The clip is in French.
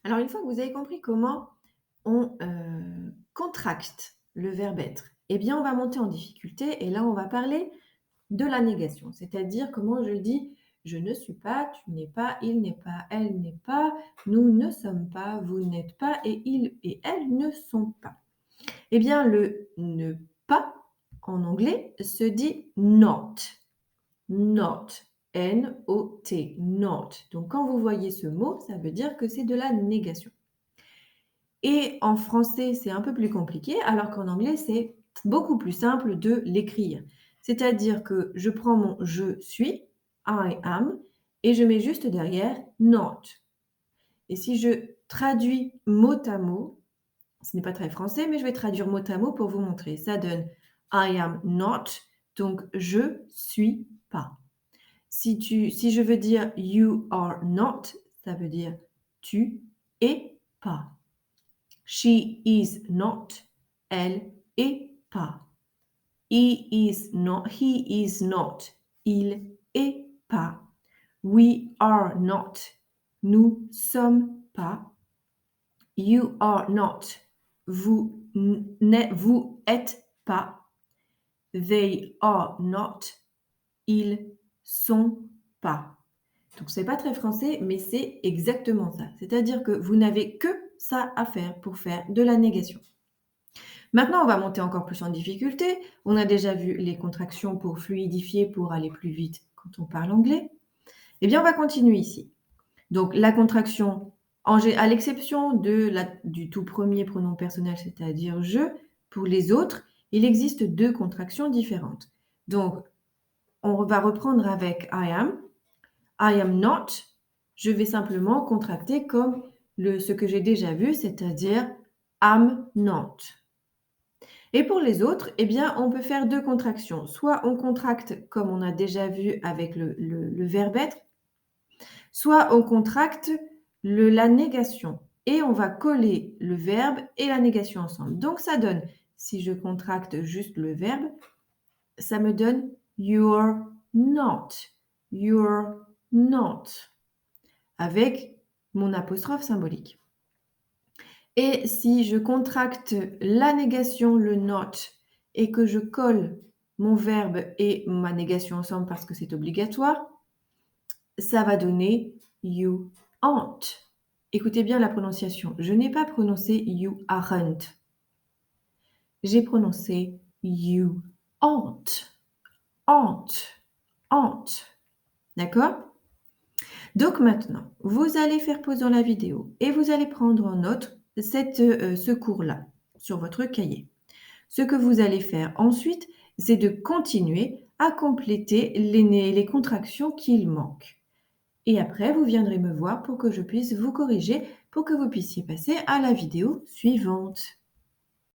Alors une fois que vous avez compris comment on, contracte le verbe être, eh bien, on va monter en difficulté et là, on va parler de la négation. C'est-à-dire comment je dis: «Je ne suis pas, tu n'es pas, il n'est pas, elle n'est pas, nous ne sommes pas, vous n'êtes pas et ils et elles ne sont pas». Eh bien, le ne pas en anglais se dit not. Not. N-O-T. Not. Donc quand vous voyez ce mot, ça veut dire que c'est de la négation. Et en français, c'est un peu plus compliqué, alors qu'en anglais, c'est beaucoup plus simple de l'écrire. C'est-à-dire que je prends mon je suis, I am, et je mets juste derrière not. Et si je traduis mot à mot, ce n'est pas très français, mais je vais traduire mot à mot pour vous montrer. Ça donne I am not, donc je suis pas. Si je veux dire you are not, ça veut dire tu es pas. She is not, elle est pas. He is not, il est pas. We are not, nous sommes pas. You are not, vous êtes pas. They are not, ils sont pas. Donc c'est pas très français, mais c'est exactement ça. C'est-à-dire que vous n'avez que ça à faire pour faire de la négation. Maintenant, on va monter encore plus en difficulté. On a déjà vu les contractions pour fluidifier, pour aller plus vite quand on parle anglais. Eh bien, on va continuer ici. Donc la contraction, à l'exception du tout premier pronom personnel, c'est-à-dire je, pour les autres, il existe 2 contractions différentes. Donc, on va reprendre avec I am. I am not, je vais simplement contracter comme ce que j'ai déjà vu, c'est-à-dire am not. Et pour les autres, eh bien, on peut faire 2 contractions. Soit on contracte comme on a déjà vu avec le verbe être, soit on contracte la négation et on va coller le verbe et la négation ensemble. Donc ça donne, si je contracte juste le verbe, ça me donne you're not, you're not, avec mon apostrophe symbolique. Et si je contracte la négation, le not, et que je colle mon verbe et ma négation ensemble parce que c'est obligatoire, ça va donner you aren't. Écoutez bien la prononciation. Je n'ai pas prononcé you aren't. J'ai prononcé you aren't. Aren't. Aren't. D'accord? Donc maintenant, vous allez faire pause dans la vidéo et vous allez prendre en note ce cours-là sur votre cahier. Ce que vous allez faire ensuite, c'est de continuer à compléter les contractions qu'il manque. Et après, vous viendrez me voir pour que je puisse vous corriger, pour que vous puissiez passer à la vidéo suivante.